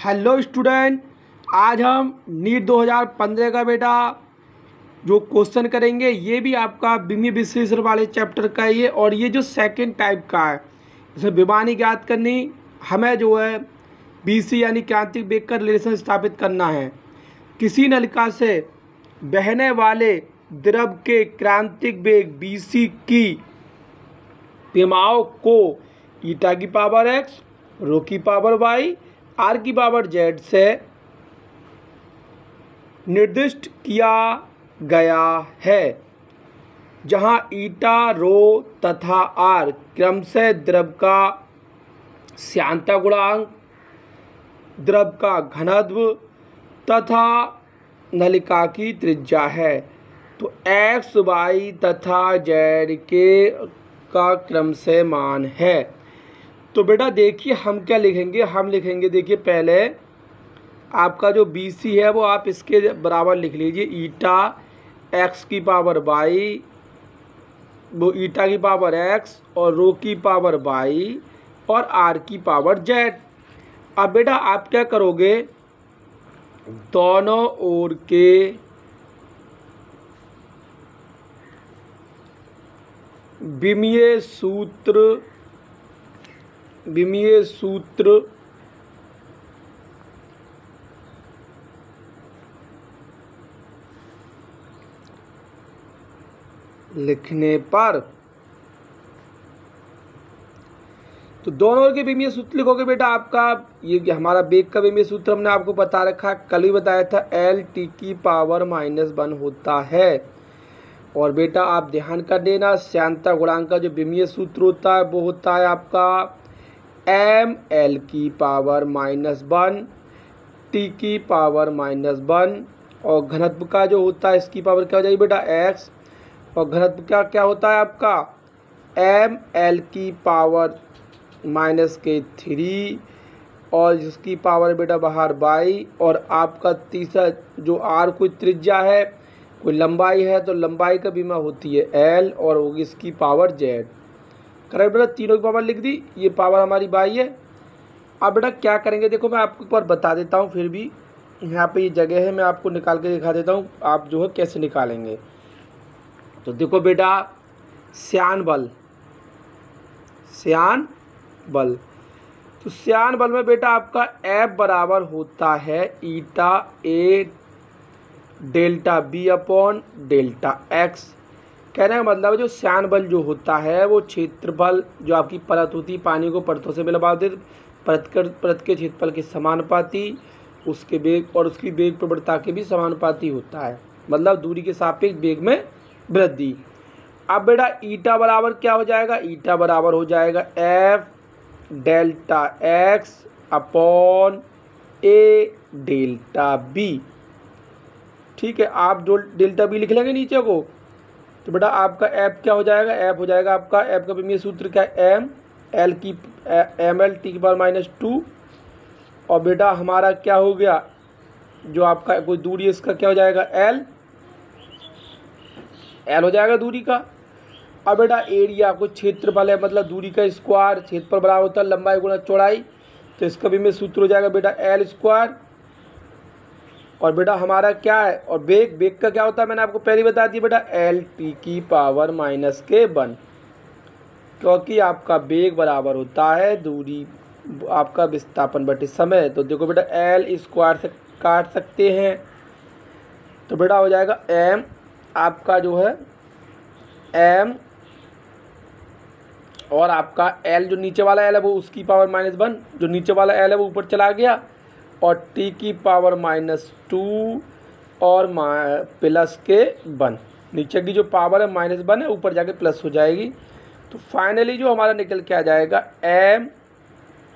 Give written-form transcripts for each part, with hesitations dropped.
Hello student, आज हम NEET 2015 का बेटा जो क्वेश्चन करेंगे ये भी आपका विमीय विश्लेषण वाले चैप्टर का ही है। और ये जो सेकंड टाइप का है, इसमें विमानी ज्ञात करनी, हमें जो है बीसी यानी क्रांतिक वेग का रिलेशन स्थापित करना है। किसी नलिका से बहने वाले द्रव के क्रांतिक वेग बीसी की विमाओं को ईटा की पावर एक्स, रो की पावर वाई, आर की पावर जेड से निर्दिष्ट किया गया है, जहां ईटा, रो तथा आर क्रमशः द्रव का श्यानता गुणांक, द्रव का घनत्व तथा नलिका की त्रिज्या है। तो एक्स, वाई तथा जेड के का क्रमशः मान है। तो बेटा देखिए हम क्या लिखेंगे, हम लिखेंगे देखिए पहले आपका जो BC है वो आप इसके बराबर लिख लीजिए, ईटा एक्स की पावर वाई, वो ईटा की पावर एक्स और रो की पावर वाई और आर की पावर जेड। अब बेटा आप क्या करोगे, दोनों ओर के विमीय सूत्र लिखने पर, तो दोनों के विमीय सूत्र लिखोगे बेटा। आपका ये हमारा वेग का विमीय सूत्र हमने आपको बता रखा, कल ही बताया था, LT की पावर -1 होता है। और बेटा आप ध्यान कर देना, श्यानता गुणांक का जो विमीय सूत्र होता है वो होता है आपका ML की पावर -1, T की पावर -1 और घनत्व का जो होता है इसकी पावर क्या हो जाएगी बेटा x, और घनत्व का क्या होता है आपका ML की पावर -3 और जिसकी पावर बेटा बाहर y, और आपका तीसरा जो r कोई त्रिज्या है, कोई लंबाई है, तो लंबाई का बीमा होती है L और होगी इसकी पावर Z। करेक्ट बेटा, तीनों की पावर लिख दी, ये पावर हमारी y है। अब बेटा क्या करेंगे, देखो मैं आपको एक बार बता देता हूँ, फिर भी यहाँ पे ये जगह है, मैं आपको निकाल के दिखा देता हूँ आप जो है कैसे निकालेंगे। तो देखो बेटा श्यान बल, तो श्यान बल में बेटा आपका F बराबर होता है ईटा A delta B upon delta X। कहने का मतलब है जो श्यान बल जो होता है वो क्षेत्रफल जो आपकी परत होती है, पानी को परतों से मिला देते, परत के क्षेत्रफल के समानुपाती, उसके वेग और उसकी वेग प्रवणता के भी समानुपाती होता है, मतलब दूरी के सापेक्ष वेग में वृद्धि। अब बेटा ईटा बराबर क्या हो जाएगा, ईटा बराबर हो जाएगा F delta X upon A delta B। ठीक है, आप जो डेल्टा B लिख लेंगे नीचे को, तो बेटा आपका F क्या हो जाएगा, F हो जाएगा आपका F का विमीय सूत्र क्या है ML T की पावर -2, और बेटा हमारा क्या हो गया, जो आपका कोई दूरी इसका क्या हो जाएगा L हो जाएगा दूरी का। अब बेटा एरिया कोई क्षेत्रफल है, मतलब दूरी का स्क्वायर, क्षेत्रफल बराबर होता है लंबाई गुणा चौड़ाई, तो इसका विमीय सूत्र हो जाएगा बेटा L²। और बेटा हमारा क्या है, और वेग का क्या होता है मैंने आपको पहले बता दिया बेटा LT की पावर -1, क्योंकि आपका वेग बराबर होता है दूरी आपका विस्थापन बटे समय। तो देखो बेटा L² से काट सकते हैं, तो बेटा हो जाएगा M आपका जो है M और आपका L जो नीचे वाला L है वो उसकी पावर -1, जो नीचे वाला L है वो ऊपर चला गया, और T की पावर -2 और +1, नीचे की जो पावर है -1 है, ऊपर जाके प्लस हो जाएगी। तो फाइनली जो हमारा निकल के आ जाएगा M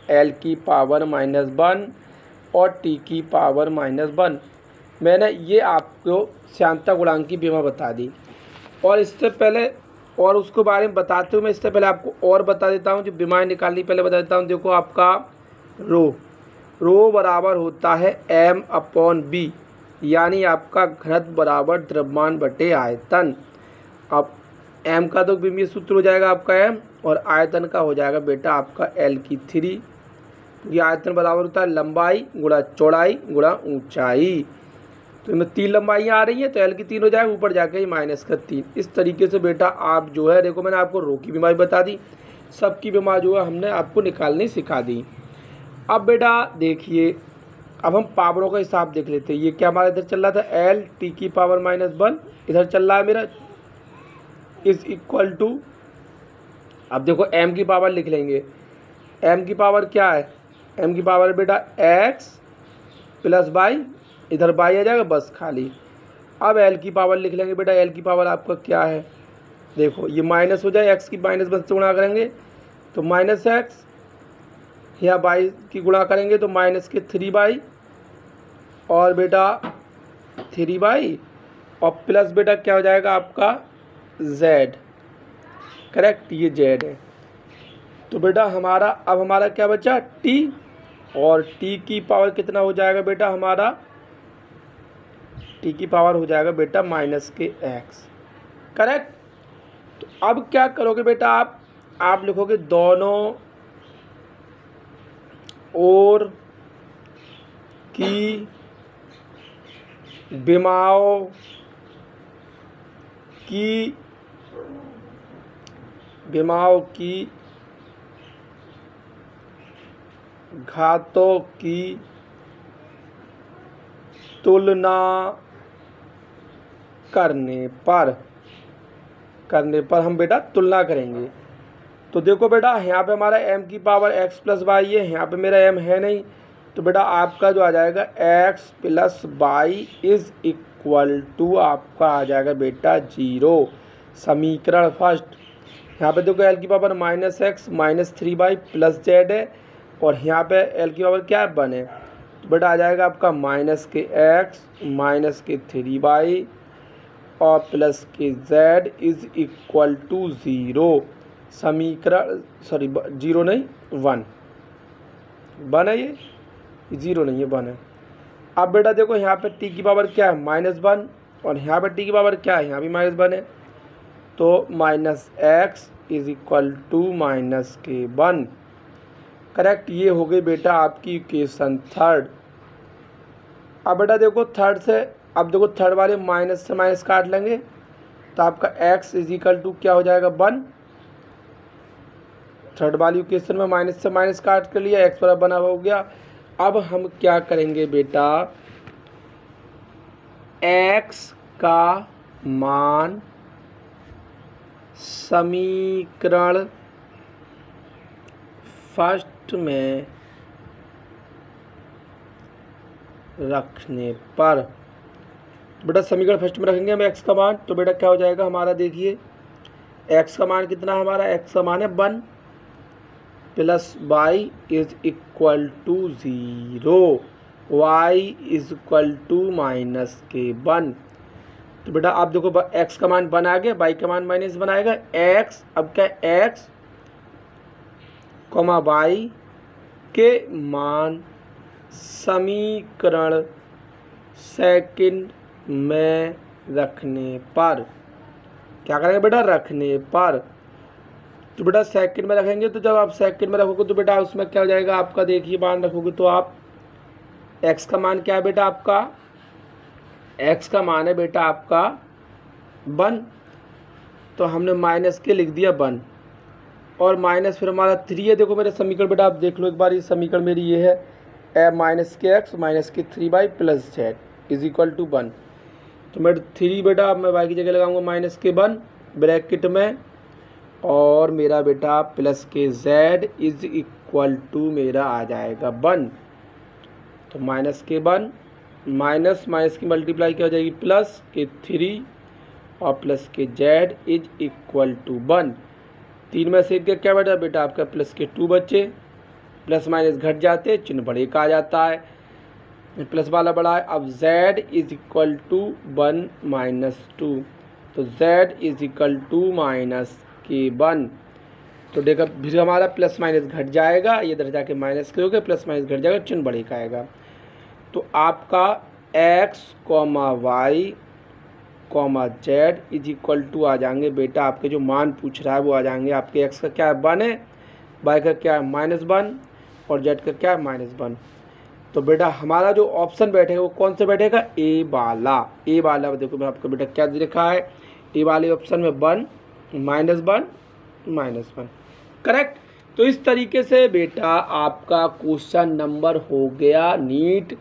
L की पावर -1 और T की पावर -1। मैंने ये आपको श्यानता गुणांक की विमा बता दी, और इससे पहले और उसके बारे में बताते हुए मैं इससे पहले आपको और बता देता हूँ, जो विमाएँ निकालनी पहले बता देता हूँ। देखो आपका रो बराबर होता है M अपॉन B, यानी आपका घनत्व बराबर द्रव्यमान बटे आयतन। अब M का तो विमीय सूत्र हो जाएगा आपका M, और आयतन का हो जाएगा बेटा आपका L की 3। क्योंकि आयतन बराबर होता है लंबाई गुणा चौड़ाई गुणा ऊंचाई। तो इनमें 3 लंबाइयाँ आ रही हैं तो L की 3 हो जाएगा, ऊपर जाके ये -3। इस तरीके से बेटा आप जो है देखो मैंने आपको रो की बीमारी बता दी, सबकी बीमारी जो है हमने आपको निकालनी सिखा दी। अब बेटा देखिए अब हम पावरों का हिसाब देख लेते हैं। ये क्या हमारा इधर चल रहा था L t की पावर -1 इधर चल रहा है मेरा इज इक्वल टू, अब देखो m की पावर लिख लेंगे। m की पावर क्या है, m की पावर बेटा x प्लस बाई, इधर बाई आ जाएगा बस खाली। अब l की पावर लिख लेंगे बेटा, l की पावर आपका क्या है, देखो ये माइनस हो जाए, x की -1 से गुणा करेंगे तो -x, या बाई की गुणा करेंगे तो -3/, और बेटा 3/, और प्लस बेटा क्या हो जाएगा आपका z, करेक्ट, ये z है। तो बेटा हमारा अब हमारा क्या बचा t, और t की पावर कितना हो जाएगा बेटा हमारा, t की पावर हो जाएगा बेटा -x, करेक्ट। तो अब क्या करोगे बेटा आप लिखोगे दोनों ओर की विमाओं की घातों की तुलना करने पर हम बेटा तुलना करेंगे। तो देखो बेटा यहाँ पे हमारा m की पावर x प्लस वाई है, यहाँ पे मेरा m है नहीं, तो बेटा आपका जो आ जाएगा x plus Y is equal to आपका आ जाएगा बेटा 0। समीकरण फर्स्ट, यहाँ पे देखो l की पावर -x -3/, प्लस z है, और यहाँ पे l की पावर क्या है 1 है, तो बेटा आ जाएगा आपका -x -3/, और प्लस के z इज इक्वल टू 0। समीकरण सॉरी 0 नहीं 1 है, ये 0 नहीं है 1 है। अब बेटा देखो यहाँ पे t की पावर क्या है -1, और यहाँ पे t की पावर क्या है, यहाँ भी -1 है, तो -x is equal to -k1, correct. ये हो गई बेटा आपकी इक्वेशन थर्ड। अब बेटा देखो थर्ड से, अब देखो थर्ड वाले माइनस से माइनस काट लेंगे तो आपका x इज इक्वल टू क्या हो जाएगा 1। थर्ड वाली इक्वेशन में माइनस से माइनस काट कर लिया, x बराबर 1 हो गया। अब हम क्या करेंगे बेटा, x का मान समीकरण फर्स्ट में रखने पर, तो बेटा समीकरण फर्स्ट में रखेंगे हम x का मान, तो बेटा क्या हो जाएगा हमारा, देखिए x का मान कितना है हमारा, x का मान है 1 plus Y is equal to 0, y is equal to -k1। तो बेटा आप देखो x का मान 1 आ गया, y का मान -1 आएगा, x अब क्या x कॉमा y के मान समीकरण सेकंड में रखने पर, क्या करेंगे बेटा रखने पर, तो बेटा सेकंड में रखेंगे, तो जब आप सेकंड में रखोगे तो बेटा उसमें क्या हो जाएगा आपका, देखिए मान रखोगे तो आप x का मान क्या है बेटा आपका, x का मान है बेटा आपका 1, तो हमने माइनस के लिख दिया 1, और माइनस फिर हमारा 3 है। देखो मेरे समीकरण बेटा आप देख लो एक बार, ये समीकरण मेरी ये है -kx -k3/, plus z is equal to 1। तो मैं 3 बेटा मैं y की जगह लगाऊंगा -k1 ब्रैकेट में, और मेरा बेटा प्लस के z इज इक्वल टू मेरा आ जाएगा 1। तो -k1 माइनस की मल्टीप्लाई क्या हो जाएगी प्लस के 3, और प्लस के z इज इक्वल टू 1। 3 में से क्या बेटा बेटा आपका प्लस के 2 बचे, प्लस माइनस घट जाते, चिन्ह बड़े का आ जाता है, प्लस वाला बड़ा है। अब z इज इक्वल टू 1 - 2, तो z is equal to -k1। तो देखो फिर हमारा प्लस माइनस घट जाएगा, ये इधर जाके माइनस करोगे, प्लस माइनस घट जाएगा, चिन्ह बड़े का आएगा। तो आपका x, y, z is equal to आ जाएंगे बेटा, आपके जो मान पूछ रहा है वो आ जाएंगे आपके x का क्या है 1 है, y का क्या है -1, और जेड का क्या है -1। तो बेटा हमारा जो ऑप्शन बैठेगा वो कौन सा बैठेगा, ए वाला। ए वाला देखो मैं आपको बेटा क्या लिखा है, ए वाले ऑप्शन में 1 -1 -1, करेक्ट। तो इस तरीके से बेटा आपका क्वेश्चन नंबर हो गया नीट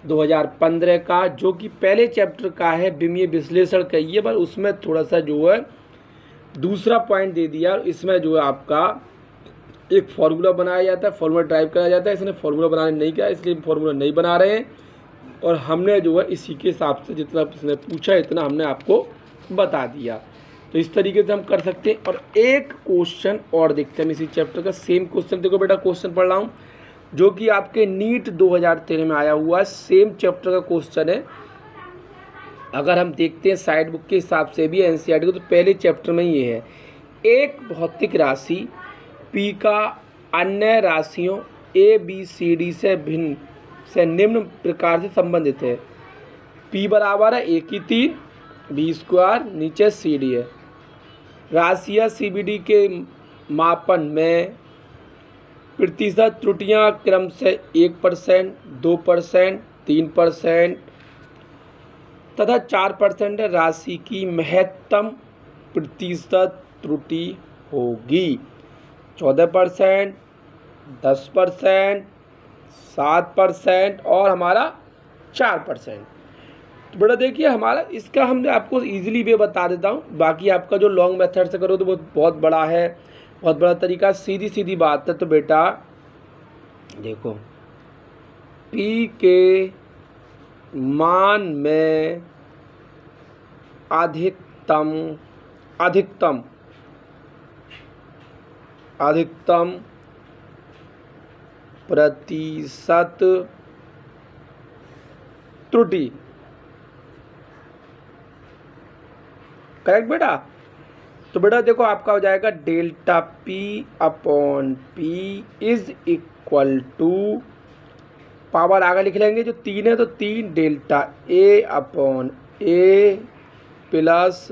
2015 का, जो कि पहले चैप्टर का है, विमीय विश्लेषण कहिए, पर उसमें थोड़ा सा जो है दूसरा पॉइंट दे दिया। इसमें जो है आपका एक फार्मूला बनाया जाता है, फार्मूला ड्राइव कराया जाता है। इसने फार्मूला बनाने नहीं किया, इसलिए फार्मूला नहीं बना रहे हैं, और हमने जो है इसी के हिसाब से जितना इसने पूछा इतना हमने आपको बता दिया। तो इस तरीके से हम कर सकते हैं। और एक क्वेश्चन और देखते हैं इसी चैप्टर का, सेम क्वेश्चन। देखो बेटा क्वेश्चन पढ़ रहा हूँ जो कि आपके नीट 2013 में आया हुआ है, सेम चैप्टर का क्वेश्चन है। अगर हम देखते हैं साइड बुक के हिसाब से भी एनसीईआरटी को, तो पहले चैप्टर में ये है, एक भौतिक राशि पी का अन्य राशियों ए बी सी डी से भिन्न से निम्न प्रकार से संबंधित है। पी बराबर है ए की 3 बी स्क्वायर, नीचे सी डी है। राशियाँ सी बी डी के मापन में प्रतिशत त्रुटियाँ क्रम से 1%, 2%, 3% तथा 4% राशि की महत्तम प्रतिशत त्रुटि होगी। 14%, 10%, 7% और हमारा 4%। तो बेटा देखिए हमारा इसका हम आपको इजीली वे बता देता हूँ। बाकी आपका जो लॉन्ग मेथड से करो तो वो बहुत बड़ा है, बहुत बड़ा तरीका, सीधी सीधी बात है। तो बेटा देखो पी के मान में अधिकतम प्रतिशत त्रुटि, करेक्ट बेटा। तो बेटा देखो आपका हो जाएगा delta P upon P is equal to, power आगे लिख लेंगे, जो 3 है तो 3 delta A upon A plus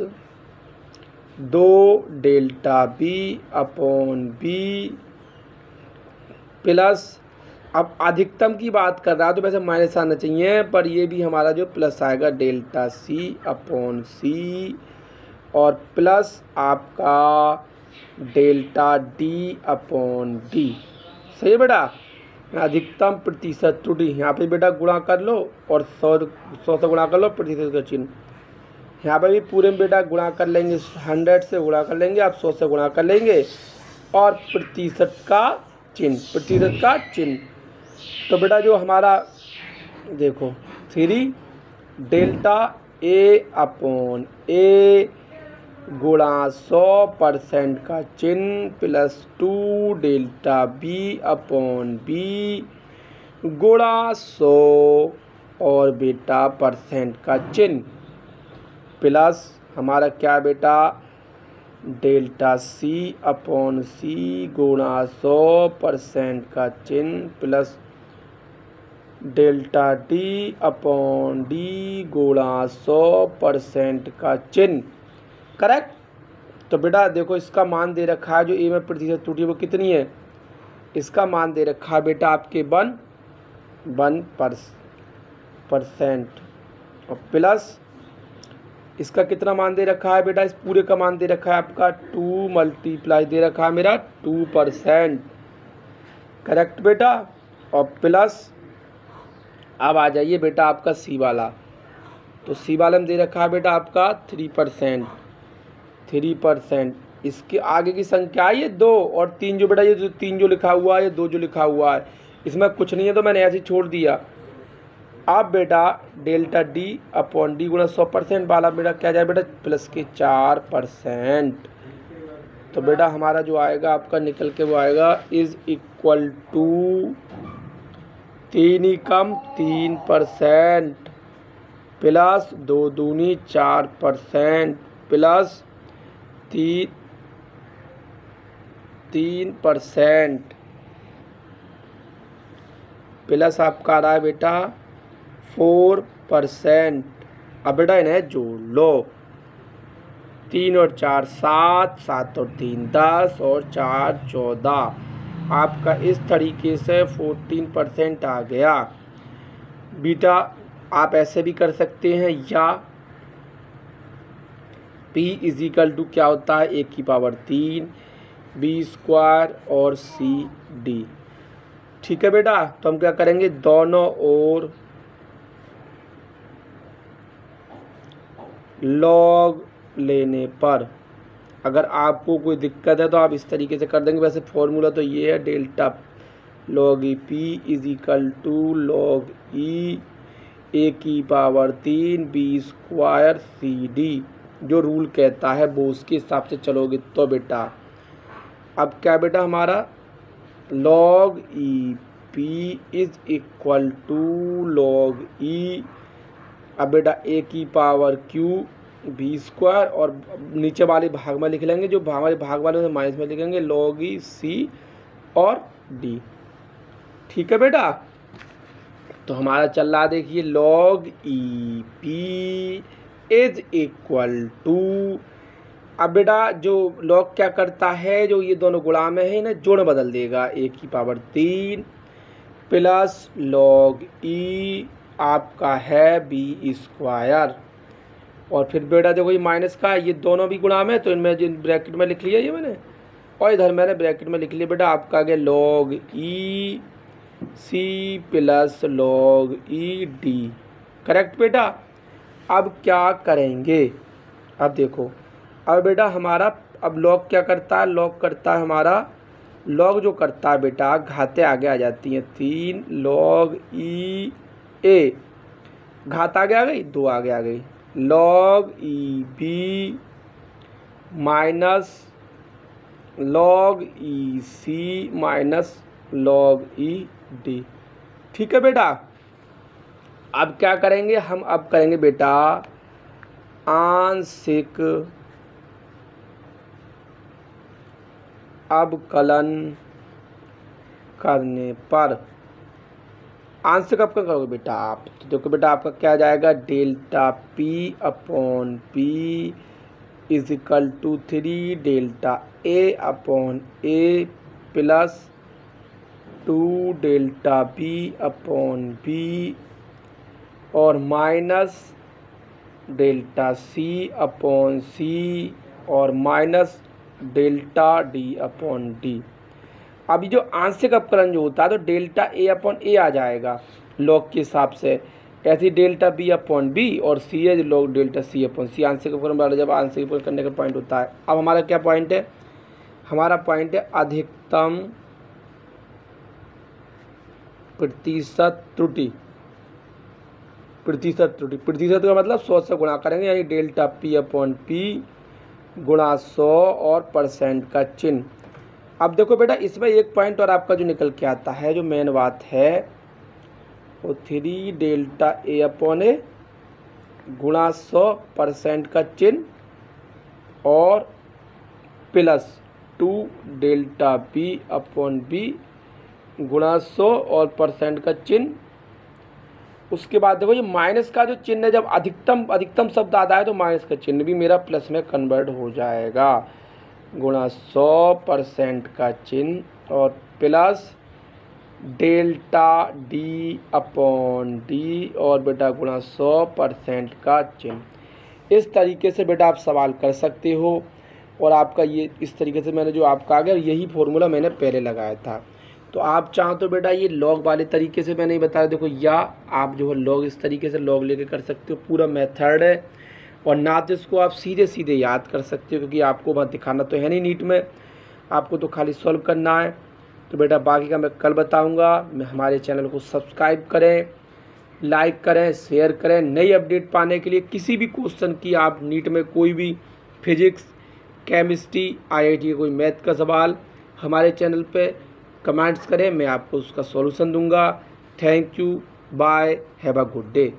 2 delta B upon B plus, अब अधिकतम की बात कर रहा है तो वैसे माइनस आना चाहिए, पर ये भी हमारा जो प्लस आएगा डेल्टा सी अपॉन सी, और प्लस आपका डेल्टा डी अपॉन डी। सही है बेटा। अधिकतम प्रतिशत त्रुटि यहाँ पे बेटा गुणा कर लो, और 100 से गुणा कर लो प्रतिशत का चिन्ह। यहाँ पे भी पूरे में बेटा गुणा कर लेंगे, 100 से गुणा कर लेंगे, आप 100 से गुणा कर लेंगे, और प्रतिशत का चिन्ह। तो बेटा जो हमारा देखो 3 डेल्टा ए अपॉन ए गुणा 100% का चिन्ह plus 2 delta B upon B गुणा 100 और बेटा परसेंट का चिन्ह प्लस हमारा क्या बेटा डेल्टा सी अपॉन सी गुणा 100% का चिन्ह plus delta D upon D गुणा 100% का चिन्ह, करेक्ट। तो बेटा देखो इसका मान दे रखा है, जो ए में प्रतिशत त्रुटि वो कितनी है, इसका मान दे रखा है बेटा आपके 1% और प्लस इसका कितना मान दे रखा है बेटा, इस पूरे का मान दे रखा है आपका 2 मल्टीप्लाई दे रखा है मेरा 2%, करेक्ट बेटा। और प्लस अब आ जाइए बेटा आपका सी वाला, तो सी वाले में दे रखा है बेटा आपका 3%। इसके आगे की संख्या है ये 2 और 3, जो बेटा ये जो 3 जो लिखा हुआ है, ये 2 जो लिखा हुआ है, इसमें कुछ नहीं है तो मैंने ऐसे ही छोड़ दिया। अब बेटा डेल्टा डी अपॉन डी गुणा 100% वाला बेटा क्या जाए बेटा प्लस के 4%। तो बेटा हमारा जो आएगा आपका निकल के वो आएगा इज इक्वल टू 3 ही कम 3% प्लस 2 दूनी 4% प्लस 3% प्लस आपका आ रहा है बेटा 4%। अब बेटा इन्हें जोड़ लो, 3 और 4 7, 7 और 3 10 और 4 14, आपका इस तरीके से 14% आ गया। बीटा आप ऐसे भी कर सकते हैं, या p इजिकल टू क्या होता है 1 की पावर 3 b स्क्वायर और c d। ठीक है बेटा, तो हम क्या करेंगे, दोनों ओर लॉग लेने पर, अगर आपको कोई दिक्कत है तो आप इस तरीके से कर देंगे। वैसे फॉर्मूला तो ये है, delta log E P is equal to log e A की power 3 B square C D, जो रूल कहता है वो उसके हिसाब से चलोगे तो बेटा अब क्या बेटा हमारा log E P is equal to log e, अब बेटा ए की पावर क्यू बी स्क्वायर और नीचे वाले भाग में लिख लेंगे, जो हमारे भाग वाले में माइनस में लिखेंगे लॉग ई सी और डी। ठीक है बेटा, तो हमारा चल रहा देखिए log E P is equal to, अब बेटा जो लॉग क्या करता है, जो ये दोनों गुणा में है इन्हें जोड़ बदल देगा, ए की पावर 3 प्लस लॉग ई आपका है बी स्क्वायर, और फिर बेटा देखो ये माइनस का, ये दोनों भी गुणा में, तो इनमें जिन ब्रैकेट में लिख लिया ये मैंने, और इधर मैंने ब्रैकेट में लिख लिया बेटा आपका आगे log e C plus log e D. Correct बेटा। अब क्या करेंगे, अब देखो, अब बेटा हमारा अब लॉग क्या करता है, लॉग करता है हमारा, लॉग जो करता है बेटा घाते आगे आ जाती हैं, 3 लॉग ई ए, घात आगे आ गई, 2 आगे आ गई, log e B minus log e C minus log e D. ठीक है बेटा, अब क्या करेंगे हम, अब करेंगे बेटा आंशिक अवकलन करने पर, आंशिक अवकलन करोगे बेटा आप, तो देखो बेटा आपका क्या आ जाएगा, delta P upon P is equal to 3 delta A upon A plus 2 delta B upon B और minus delta C upon C और minus delta D upon D. अभी जो आंशिक अवकलन जो होता है तो डेल्टा ए अपॉन ए आ जाएगा लॉग के हिसाब से, ऐसे डेल्टा बी अपॉन बी और सी है लॉग डेल्टा सी अपॉन सी, आंशिक अवकलन वाला जब आंशिक अवकलन करने का पॉइंट होता है। अब हमारा क्या पॉइंट है, हमारा पॉइंट है अधिकतम प्रतिशत त्रुटि, प्रतिशत त्रुटि, प्रतिशत का मतलब 100 से गुणा करेंगे, यानी डेल्टा पी अपॉन पी गुणा 100 और परसेंट का चिन्ह। अब देखो बेटा इसमें एक पॉइंट और आपका जो निकल के आता है, जो मेन बात है वो 3 डेल्टा ए अपॉन ए गुणा 100 परसेंट का चिन्ह और plus 2 delta B upon B गुणा 100 और परसेंट का चिन्ह। उसके बाद देखो ये माइनस का जो चिन्ह है, जब अधिकतम शब्द आता है तो माइनस का चिन्ह भी मेरा प्लस में कन्वर्ट हो जाएगा, गुणा 100% का चिन्ह और plus delta D upon D और बेटा गुणा 100% का चिन्ह। इस तरीके से बेटा आप सवाल कर सकते हो, और आपका ये इस तरीके से मैंने जो आपका आ गया, यही फॉर्मूला मैंने पहले लगाया था। तो आप चाहो तो बेटा ये लॉग वाले तरीके से मैंने बताया देखो, या आप जो है लॉग इस तरीके से लॉग लेके कर सकते हो, पूरा मेथड है, और ना तो इसको आप सीधे सीधे याद कर सकते हो क्योंकि आपको वहाँ दिखाना तो है नहीं नीट में, आपको तो खाली सॉल्व करना है। तो बेटा बाकी का मैं कल बताऊँगा। हमारे चैनल को सब्सक्राइब करें, लाइक करें, शेयर करें। नई अपडेट पाने के लिए किसी भी क्वेश्चन की, आप नीट में कोई भी फिजिक्स, केमिस्ट्री, IIT कोई मैथ का सवाल हमारे चैनल पे कमेंट्स करें, मैं आपको उसका सॉल्यूशन दूंगा। Thank you, bye, have a good day.